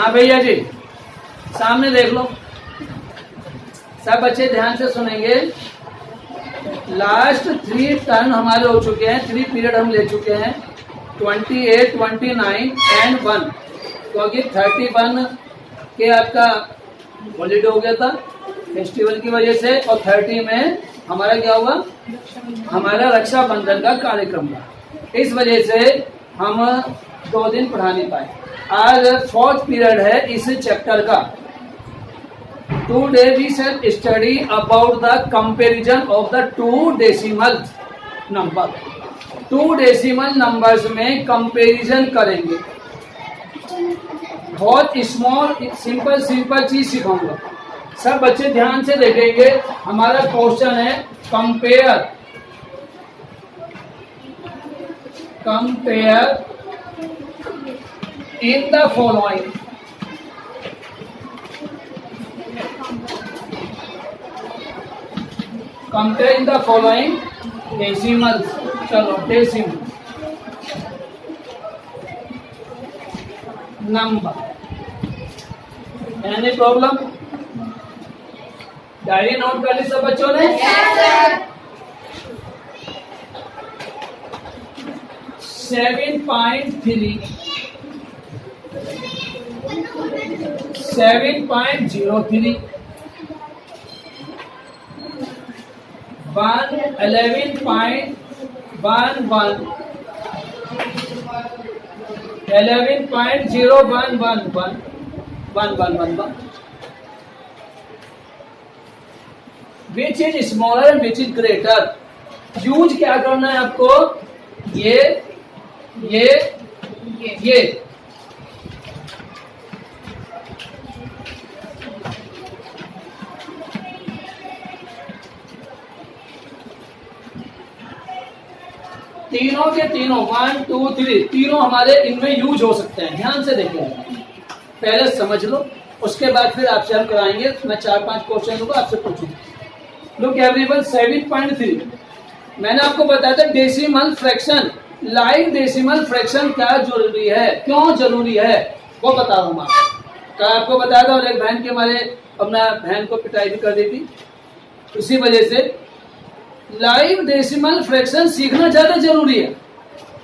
हाँ भैया जी, सामने देख लो। सब बच्चे ध्यान से सुनेंगे। लास्ट 3 टर्न हमारे हो चुके हैं, 3 पीरियड हम ले चुके हैं, 28, 29 एंड 1, क्योंकि 31 के आपका हॉलीडे हो गया था फेस्टिवल की वजह से, और 30 में हमारा क्या हुआ, हमारा रक्षाबंधन का कार्यक्रम था। इस वजह से हम 2 दिन पढ़ा नहीं पाए। आज 4th पीरियड है इस चैप्टर का। Today we shall study about the comparison of the 2 decimal number. 2 decimal numbers में कंपैरिजन करेंगे। बहुत स्मॉल सिंपल चीज सिखाऊंगा। सब बच्चे ध्यान से देखेंगे। हमारा क्वेश्चन है compare in the following. Compare in the following decimals. चलो decimal number. Any problem? Diary note कर ली सब बच्चों ने? 7.3, 7.03, 11.11, 11.0111, which is smaller and which is greater. Use क्या करना है आपको, ये तीनों के तीनों 1, 2, 3 तीनों हमारे इनमें यूज हो सकते हैं। ध्यान से देखिए, पहले समझ लो, उसके बाद फिर आपसे हम कराएंगे। मैं 4-5 क्वेश्चन दूंगा, आपसे पूछूंगा। लुक एवरीवन, 7.3 मैंने आपको बताया था decimal fraction. Like decimal fraction क्या जरूरी है, क्यों जरूरी है, वो बता रहा हूँ आपको। आपको बताया था, और एक बहन के हमारे अपना बहन को पिटाई भी कर दी थी इसी वजह से। लाइव डेसिमल फ्रैक्शन सीखना ज्यादा जरूरी है।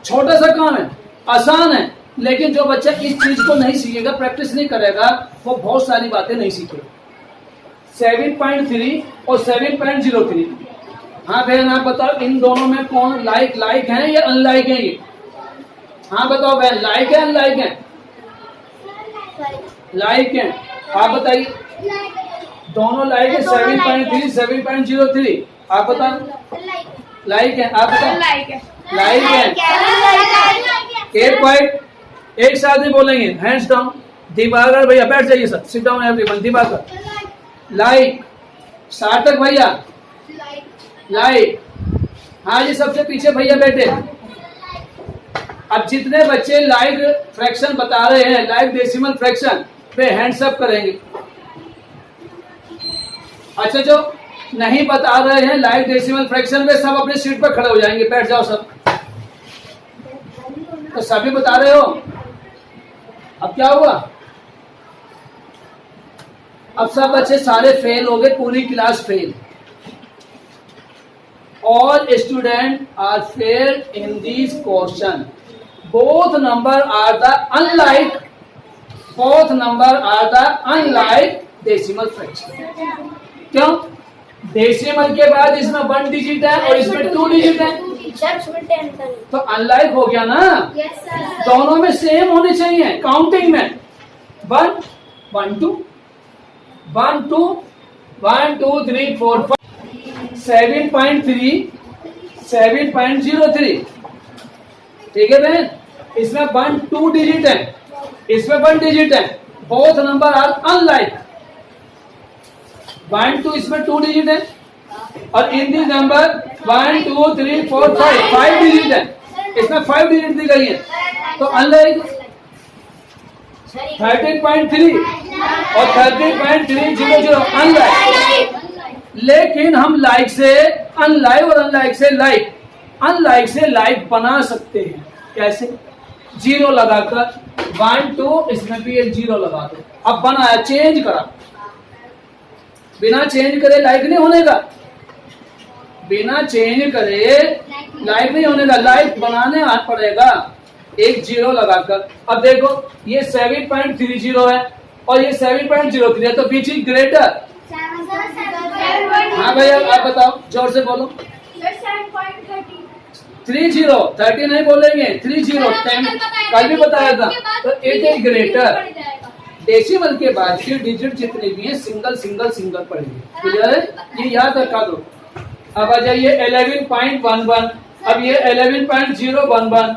छोटा सा काम है, आसान है, लेकिन जो बच्चा इस चीज को नहीं सीखेगा, प्रैक्टिस नहीं करेगा, वो बहुत सारी बातें नहीं सीखेगा। 7.3 और 7.03। हाँ बहन, आप बताओ इन दोनों में कौन लाइक है या अनलाइक है ये? हाँ बताओ बहन, लाइक है अनलाइक है? लाइक है। आप बताइए, दोनों लाइक है। 7.3, 7.03। आप बताओ लाइक है? आप बताओ लाइक है। एक पॉइंट एक साथ ही बोलेंगे, हैंड्स डाउन। दिवाकर भैया बैठ जाइए sir, sit down everyone. Diwakar like. सार्थक भैया लाइक। हाँ जी, सबसे पीछे भैया बैठे। अब जितने बच्चे लाइक फ्रैक्शन बता रहे हैं, लाइक डेसिमल फ्रैक्शन, वे हैंड्स अप करेंगे। अच्छा, जो नहीं बता रहे हैं लाइक डेसिमल फ्रैक्शन, वे सब अपने सीट पर खड़े हो जाएंगे। बैठ जाओ सब। तो सभी बता रहे हो। अब क्या हुआ, अब सब बच्चे सारे फेल हो गए, पूरी class fail. All students are failed in this question. Both number are the unlike. Both number are the unlike decimal fraction. क्यों? डेसिमल के बाद इसमें 1 डिजिट है और इसमें 2 डिजिट है, तो अनलाइक हो गया ना। दोनों में सेम होने चाहिए काउंटिंग में। 1, 1, 2, 1, 2, 1, 2, 3, 4, 5। 7.3, 7.03। ठीक है बहन, इसमें 1, 2 डिजिट है, इसमें 1 डिजिट है। Both number are unlike. 1, 2 इसमें 2 डिजिट है, और इन दिस नंबर 1, 2, 3, 4, 5 डिजिट है, इसमें 5 डिजिट दी गई है, तो अनलाइक। 13.3 और 13.300 अनलाइक। लेकिन हम लाइक से अनलाइक और अनलाइक से लाइक बना सकते हैं। कैसे? जीरो लगाकर 1 2 इसमें भी एक जीरो लगा दो। अब बनाया, चेंज करा, बिना चेंज करे लाइक नहीं होने का, बिना चेंज करे लाइक नहीं होने का, लाइक बनाने हाथ पड़ेगा एक जीरो लगाकर। अब देखो ये 7.30 है और ये 7.03 है, तो विच इज ग्रेटर? हाँ भैया आप बताओ, जोर से बोलो। 30 नहीं बोलेंगे, 30 कल भी बताया था, तो इट इज ग्रेटर। डेसिमल के बाद की डिजिट जितनी भी है सिंगल सिंगल सिंगल पड़ेगी, क्लियर है? ये याद रखा दो। अब आ जाइए 11.11, अब ये 11.011।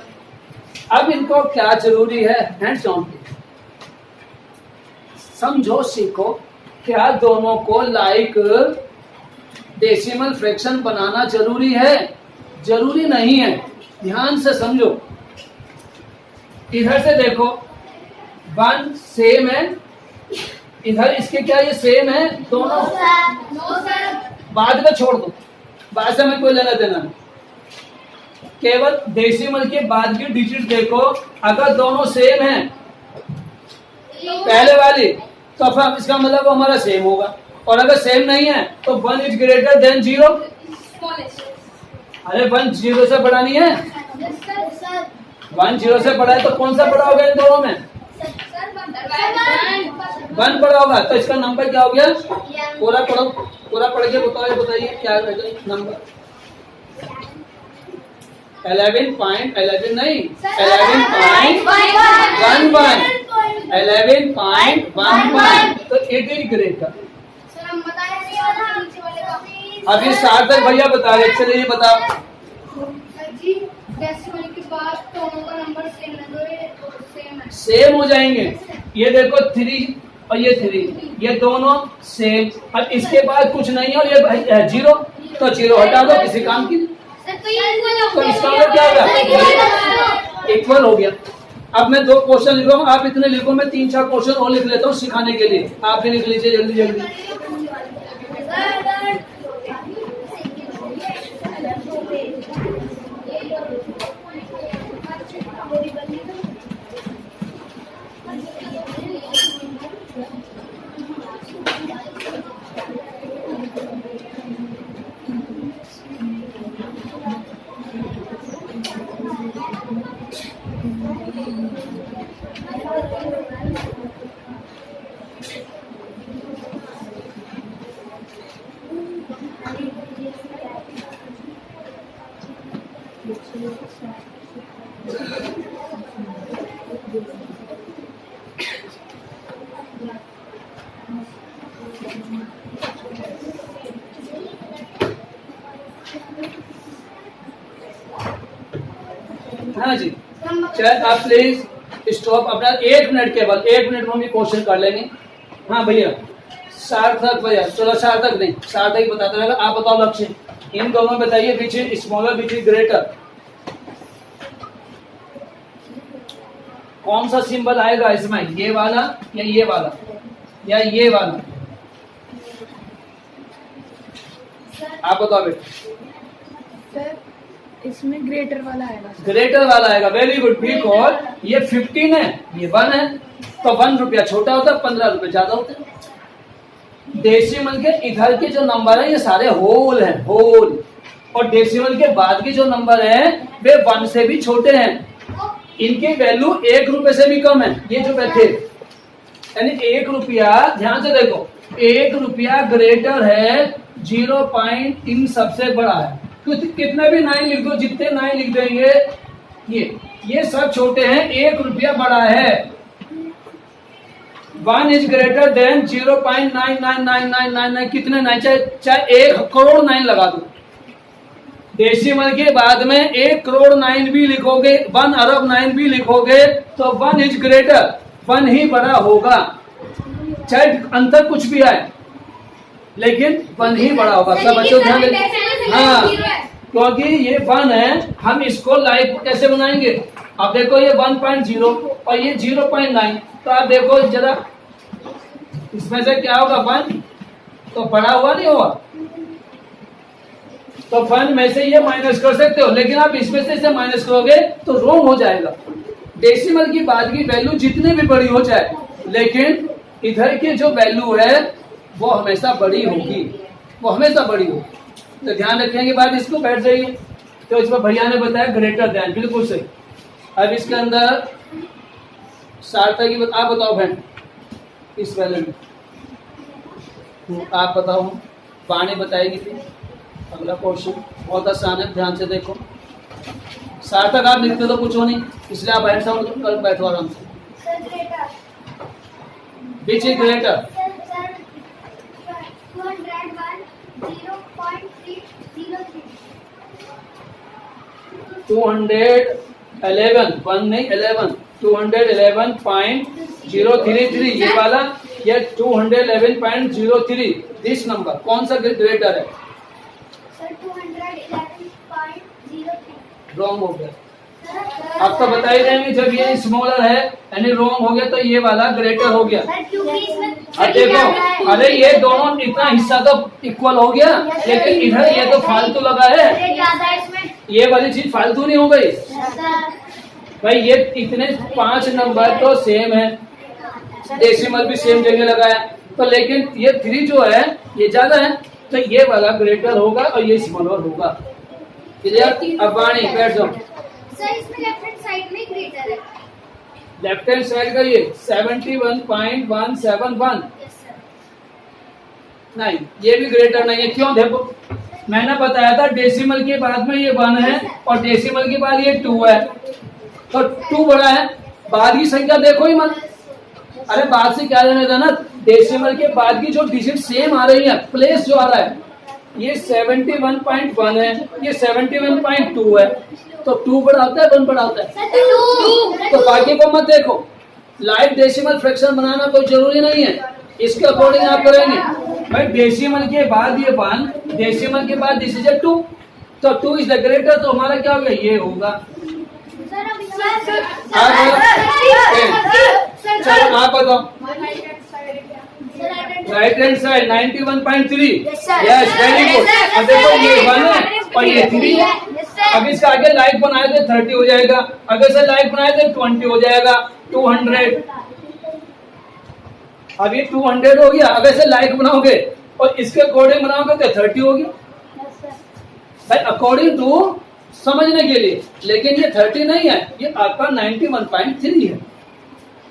अब इनको क्या जरूरी है, हैंड्स ऑन समझो, सीखो। क्या दोनों को लाइक डेसिमल फ्रैक्शन बनाना जरूरी है? जरूरी नहीं है, ध्यान से समझो। इधर से देखो 1 सेम है, इधर इसके क्या ये सेम है दोनों? बाद में छोड़ दो, बाद से हमें कोई लेना देना नहीं, केवल डेसिमल के बाद की डिजिट देखो। अगर दोनों सेम है पहले वाली, तो फिर इसका मतलब वो हमारा सेम होगा, और अगर सेम नहीं है तो 1 इज ग्रेटर देन 0। अरे 1 0 से बड़ा नहीं है, 1 0 से बड़ा है, तो कौन सा बड़ा होगा इन दोनों में? 1 बड़ा होगा, तो इसका नंबर क्या हो गया? पूरा पढ़ो, पूरा पढ़ के बताइए क्या है नंबर? 11.11 नहीं, 11.11, 11.11, तो इट इज ग्रेटर। अभी सार्थक भैया बता रहे, चलिए ये बताओ। सेम हो जाएंगे, ये देखो 3 और ये 3, ये दोनों सेम। अब इसके बाद कुछ नहीं है और ये 0, तो 0 हटा दो, किसी काम की। तो इसका मतलब क्या होगा? इक्वल हो गया। अब मैं 2 क्वेश्चन लिख रहा हूँ, आप इतने लिखो, मैं 3-4 क्वेश्चन और लिख लेता हूँ सिखाने के लिए, आप भी लिख लीजिए जल्दी जल्दी। हाँ जी, चल आप प्लीज स्टॉप अपना 1 मिनट, केवल 1 मिनट में हम ये क्वेश्चन कर लेंगे। हाँ भैया सार्थक भैया, चलो सार्थक नहीं, सार्थक ही बताता रहेगा। आप बताओ लक्ष्य, इन दोनों में बताइए विच is smaller which is greater. कौन सा सिंबल आएगा इसमें, ये वाला या ये वाला या ये वाला? आप बताओ बेटा। इसमें ग्रेटर वाला आएगा। ग्रेटर वाला आएगा, वेरी गुड। बिकॉज ये 15 है, ये 1 है, तो 1 रुपया छोटा होता है, 15 रुपए ज्यादा होते हैं। डेसिमल के इधर के जो नंबर है ये सारे होल हैं, होल, और डेसिमल के बाद के जो नंबर है वे 1 से भी छोटे हैं। इनकी वैल्यू 1 रुपए से भी कम है, ये जो बैठे, यानी 1 रुपया, ध्यान से देखो, 1 रुपया ग्रेटर है 0. इन सबसे बड़ा है। तो कितने भी 9 लिख दो, जितने 9 लिख देंगे, ये सब छोटे हैं, 1 रुपया बड़ा है। 1 इज ग्रेटर देन 0.999999, कितने 9, चाहे 1 करोड़ 9 लगा दो। डेसिमल के बाद में 1 करोड़ 9 भी लिखोगे, 1 अरब 9 भी लिखोगे, तो 1 इज ग्रेटर, 1 ही बड़ा होगा, चाहे अंतर कुछ भी आए, लेकिन 1 ही बड़ा होगा। सब बच्चों ध्यान दें, हाँ, क्योंकि ये 1 है, हम इसको लाइक कैसे बनाएंगे? अब देखो ये 1.0 और ये 0.9, तो आप देखो जरा इसमें से क्या होगा, 1 तो बड़ा हुआ नहीं हुआ, तो 1 में से ये माइनस कर सकते हो, लेकिन आप इसमें से इसे माइनस करोगे तो रॉन्ग हो जाएगा। डेसिमल की बाद की वैल्यू जितनी भी बड़ी हो जाए, लेकिन इधर की जो वैल्यू है वो हमेशा बड़ी होगी, वो हमेशा बड़ी होगी। तो ध्यान रखेंगे बात, इसको बैठ जाइए। तो इसमें भैया ने बताया ग्रेटर दैन, बिल्कुल सही। अब इसके अंदर सार्थक की आप बताओ बहन, इस वैल्यू में आप बताओ, वाणी बताएगी थी। अगला क्वेश्चन बहुत आसान है, ध्यान से देखो। सार्थक आप लिखते तो कुछ हो नहीं, इसलिए आप बहन साहब कल बैठो आराम से। विच इज ग्रेटर? 211 1 नहीं 11 211.033 ये वाला, ये 211.03 दिस नंबर कौन सा ग्रेटर है? रॉन्ग हो गया। आप तो बता ही देंगे जब ये स्मॉलर है यानी रॉन्ग हो गया, तो ये वाला ग्रेटर हो गया। अब देखो, अरे ये दोनों इतना हिस्सा तो इक्वल हो गया, लेकिन इधर ये तो फालतू लगा है, ये वाली चीज फालतू नहीं हो गई भाई। ये इतने 5 नंबर तो सेम है, डेसिमल भी सेम जगह लगाया, तो लेकिन ये 3 जो है ये ज्यादा है, तो ये वाला ग्रेटर होगा और ये स्मॉलर होगा। क्लियर? अब वाणी बैठ जाओ। सर इसमें लेफ्ट हैंड साइड में ग्रेटर है। लेफ्ट हैंड साइड का ये 71.171 नहीं, ये भी ग्रेटर नहीं है। क्यों? देखो मैंने बताया था डेसिमल के बाद में ये 1 है और डेसिमल के बाद ये 2 है, तो 2 बड़ा है। बाद की संख्या देखो ही मत, अरे बाद से क्या लेना था ना, डेसिमल के बाद की जो डिजिट सेम आ रही है, प्लेस जो आ रहा है, ये 71.1 है, ये 71.2 है, तो 2 बड़ा होता है 1 बड़ा होता है। तो बाकी को मत देखो, लाइव डेसिमल फ्रैक्शन बनाना कोई जरूरी नहीं है, इसके अकॉर्डिंग आप करेंगे भाई। डेसिमल के बाद ये 1, डेसिमल के बाद दिस इज ए 2, तो 2 इज द ग्रेटर, तो हमारा क्या होगा? ये होगा। चलो आप बताओ। Right hand side 91.3, yes very good. अब देखो ये 1 है और ये 3 है। अब इसका आगे लाइक बनाए तो 30 हो जाएगा, अगर से लाइक बनाए तो 20 हो जाएगा, 200। अब ये 200 हो गया, अगर से लाइक बनाओगे और इसके अकॉर्डिंग बनाओगे तो 30 हो गया भाई, अकॉर्डिंग टू समझने के लिए। लेकिन ये 30 नहीं है, ये आपका 91.3 है।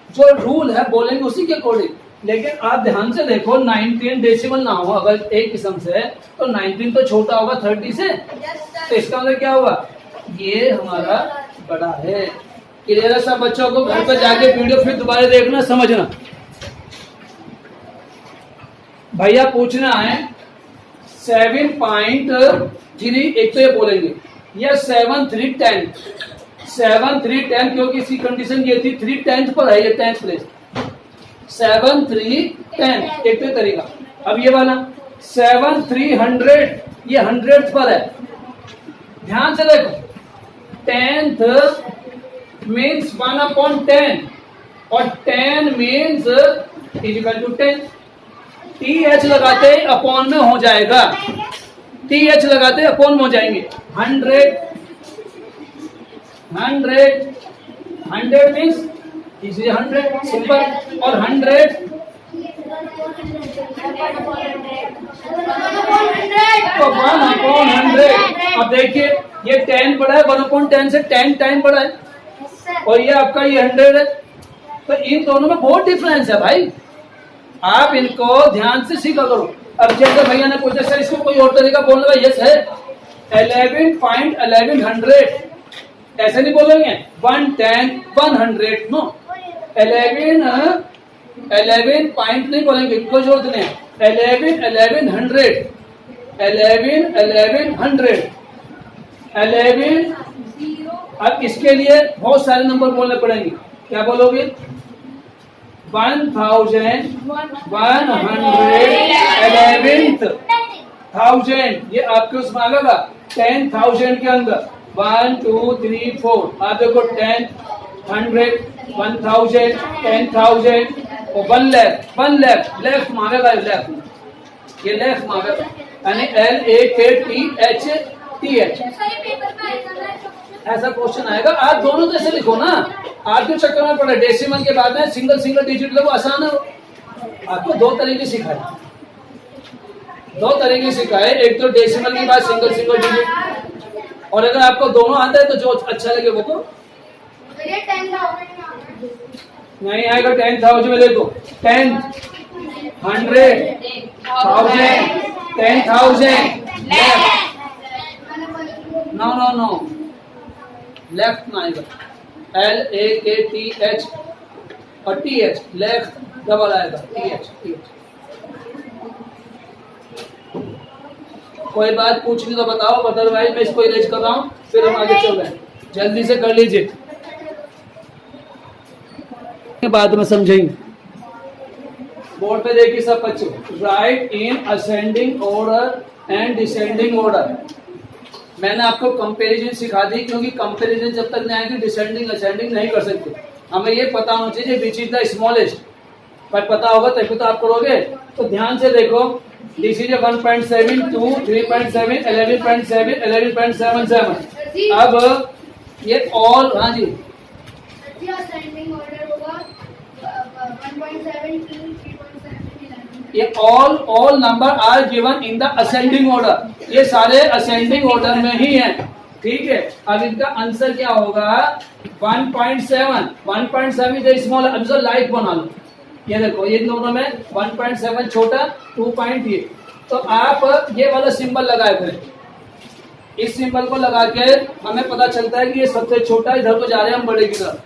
जो रूल है बोलेंगे उसी के अकॉर्डिंग। लेकिन आप ध्यान से देखो, 19 डेसिमल ना हो अगर एक किस्म से, तो 19 तो छोटा होगा 30 से, तो इसका मतलब क्या होगा? ये हमारा बड़ा है। क्लियर है सब बच्चों को? घर पर जाके वीडियो फिर दोबारा देखना, समझना। भैया पूछना है 7.3, एक तो ये बोलेंगे या 7 3 10, 7 3 10, क्योंकि इसकी कंडीशन ये थी 3 10th पर है, ये 10th प्लेस, 7 3 10 एक तो तरीका। अब ये वाला 7 300, ये 100th पर है। ध्यान से देखो, 10th मीन्स 1/10 और 10 मीन्स इक्वल टू 10। TH लगाते अपॉन में हो जाएगा, TH लगाते अपॉन में हो जाएंगे। 100 मीन्स इसी 100 सिंपल, और 100 तो 1/100। अब देखिए ये 10 बड़ा है, 1/10 से 10 टाइम बड़ा है, और ये आपका ये 100 है, तो इन दोनों में बहुत डिफरेंस है भाई। आप इनको ध्यान से सीखा करो। अब जैसे भैया ने पूछा सर इसको कोई और तरीका बोलने का, यस है 11.1100, ऐसे नहीं बोलेंगे 110 100, नो 11 पॉइंट नहीं बोलेंगे, कोई जरूरत नहीं है। 1100 11. अब इसके लिए बहुत सारे नंबर बोलने पड़ेंगे, क्या बोलोगे? 111000, ये आपके उसमें आ गया 10,000 के अंदर 1 2 3 4। आप देखो 10 100 1000 10,000 और 1 लाख 1 लाख लेफ्ट मांगेगा, लेफ्ट ये लेफ्ट मांगेगा, यानी LAKTH। ऐसा क्वेश्चन आएगा। आप दोनों तो ऐसे लिखो ना, आप क्यों चक्कर में पड़े? डेसिमल के बाद में सिंगल सिंगल डिजिट लो, आसान है वो। आपको दो तरीके सिखाए, दो तरीके सिखाए, एक तो डेसिमल के बाद सिंगल सिंगल डिजिट, और अगर आपको दोनों आता है तो जो अच्छा लगे वो तो। ये 10,000 नहीं आएगा 10,000 में, देखो 10, 100, 1000, 10,000 नो नो नो, लेफ्ट में आएगा, LAKTH और TH, लेफ्ट डबल आएगा, TH। कोई बात पूछनी तो बताओ, अदरवाइज मैं इसको इरेज कर रहा हूँ, फिर हम आगे चल रहे हैं। जल्दी से कर लीजिए, बाद में समझेंगे। बोर्ड पे देखिए सब बच्चे, right in ascending order and descending order. मैंने आपको कंपैरिजन सिखा दी, क्योंकि कंपैरिजन जब तक नहीं आएगी डिसेंडिंग असेंडिंग नहीं कर सकते। हमें ये पता होना चाहिए विच इज द स्मॉलेस्ट, पर पता होगा तभी तो आप करोगे। तो ध्यान से देखो, दिस इज 1.7, 2, 3.7, 11.7, 11.77। अब ये ऑल, हाँ जी, असेंडिंग ऑर्डर होगा 1.7, 2, 3.7, 11। ये all number are given in the ascending order, ये सारे असेंडिंग ऑर्डर में ही हैं, ठीक है। अब इनका आंसर क्या होगा? 1.7, 1.7 इज स्मॉल। अब जो लाइट बना लो, ये देखो, ये दोनों में 1.7 छोटा, 2.8। तो आप ये वाला सिंबल लगाए करें, इस सिंबल को लगा के हमें पता चलता है कि ये सबसे छोटा, इधर को जा रहे हैं हम बड़े की तरफ।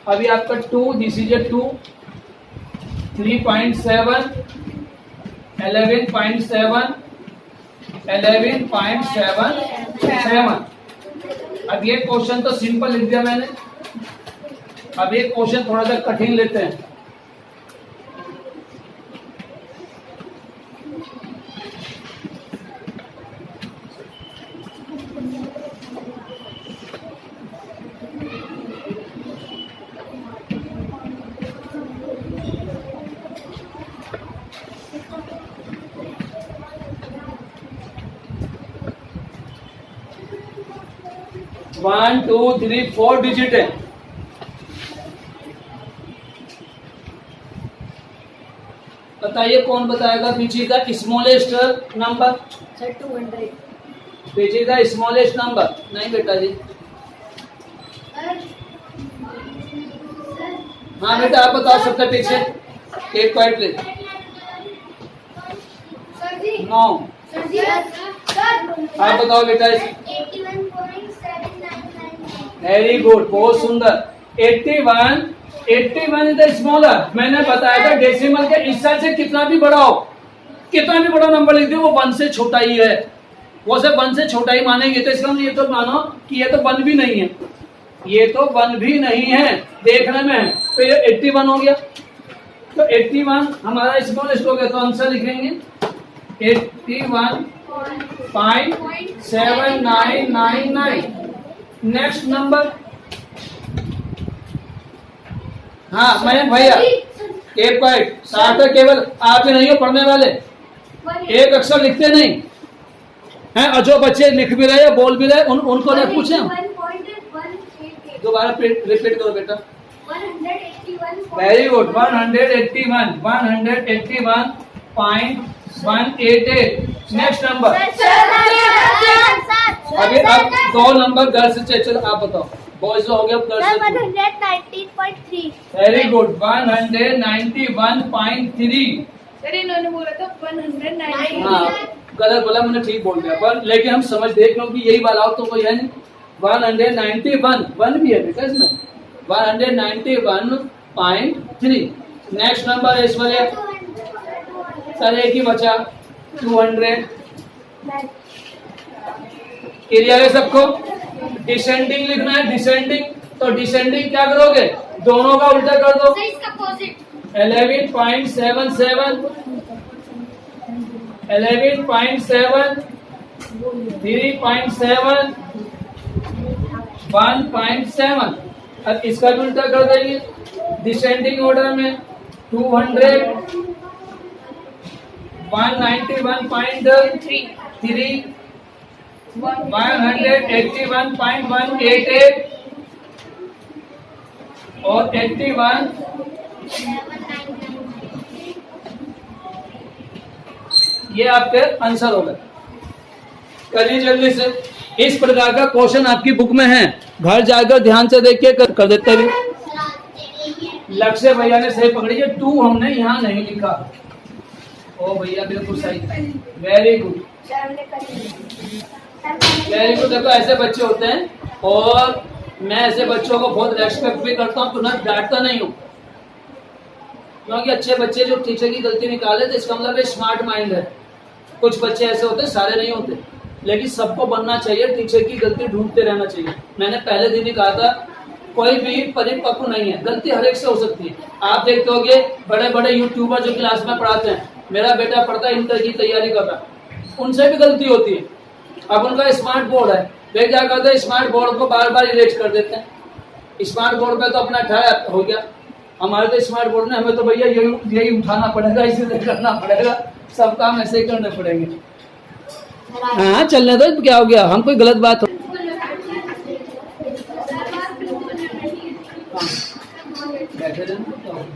अभी आपका 2, दिस इज 2, 3.7, 11.7, 11.77। अब ये क्वेश्चन तो सिंपल लिख दिया मैंने, अब ये क्वेश्चन थोड़ा सा कठिन लेते हैं। वन, 2, 3, 4 डिजिट है। बताइए कौन बताएगा which is the smallest number? Sir 200। Which is the smallest number? नहीं बेटा जी, हाँ बेटा आप बताओ सबसे पीछे, एक पॉइंट ले। सर जी, नो, सर जी, आप बताओ बेटा। 81.799। वेरी गुड, बहुत सुंदर। 81 इज द स्मॉलर। मैंने बताया था डेसिमल के इस साइड से कितना भी बड़ा हो, कितना भी बड़ा नंबर लिख दो, वो 1 से छोटा ही है, वो सिर्फ 1 से छोटा ही मानेंगे। तो इसका ये तो मानो कि ये तो 1 भी नहीं है, ये तो 1 भी नहीं है, देखने में है। तो ये 81 हो गया, तो 81 हमारा स्मॉलेस्ट हो गया, तो आंसर लिखेंगे 81.7999। नेक्स्ट नंबर, हाँ मैं भैया, एक पॉइंट साथ है, केवल आप ही नहीं हो पढ़ने वाले, एक अक्षर लिखते नहीं हैं, और जो बच्चे लिख भी रहे बोल भी रहे उनको नहीं पूछे हम। दोबारा रिपीट करो बेटा। 181। Very good, 181.188। नेक्स्ट नंबर, अभी अब 2 नंबर गर्ल्स से, चलो आप बताओ, बॉयज हो गया गर्ल्स। 119.3। Very good, 191.3। सर इन्होंने बोला था 190। हाँ गलत बोला मैंने, ठीक बोल दिया, पर लेकिन हम समझ देख लो कि यही वाला हो तो कोई है नहीं। 191, 1 भी है बेटा इसमें, 191.3। नेक्स्ट नंबर है इस वाले, सर एक ही बचा, 200। क्लियर है सबको? डिसेंडिंग लिखना है, डिसेंडिंग, तो डिसेंडिंग क्या करोगे? दोनों का उल्टा कर दो। 11.77, 11.7, 3.7, 1.7। अब इसका भी उल्टा कर देंगे डिसेंडिंग ऑर्डर में, 200, 191.3, 181.188, और 81 ये आपके आंसर हो गए। करिए जल्दी से। इस प्रकार का क्वेश्चन आपकी बुक में है, घर जाकर ध्यान से देखिए, कर देते भी। लक्ष्य भैया ने सही पकड़ी है, 2 हमने यहाँ नहीं लिखा। ओ भैया बिल्कुल सही, वेरी गुड वेरी गुड। देखो ऐसे बच्चे होते हैं, और मैं ऐसे बच्चों को बहुत रेस्पेक्ट भी करता हूँ, तुरंत डांटता नहीं हूँ, क्योंकि अच्छे बच्चे जो टीचर की गलती निकाले तो इसका मतलब स्मार्ट माइंड है। कुछ बच्चे ऐसे होते हैं, सारे नहीं होते, लेकिन सबको बनना चाहिए, टीचर की गलती ढूंढते रहना चाहिए। मैंने पहले दिन ही कहा था, कोई भी परिपक्व नहीं है, गलती हर एक से हो सकती है। आप देखते होंगे बड़े बड़े यूट्यूबर जो क्लास में पढ़ाते हैं, मेरा बेटा पढ़ता है, इंटर की तैयारी कर रहा है, उनसे भी गलती होती है। अब उनका स्मार्ट बोर्ड है, वे क्या करते हैं, स्मार्ट बोर्ड को बार बार इरेज कर देते हैं। स्मार्ट बोर्ड पे तो अपना ठाया हो गया, हमारे तो स्मार्ट बोर्ड ने, हमें तो भैया यही उठाना पड़ेगा, इसे करना पड़ेगा, सब काम ऐसे ही करने पड़ेंगे। हाँ चलने दो, क्या हो गया, हम कोई गलत बात हो। बैठे रहना।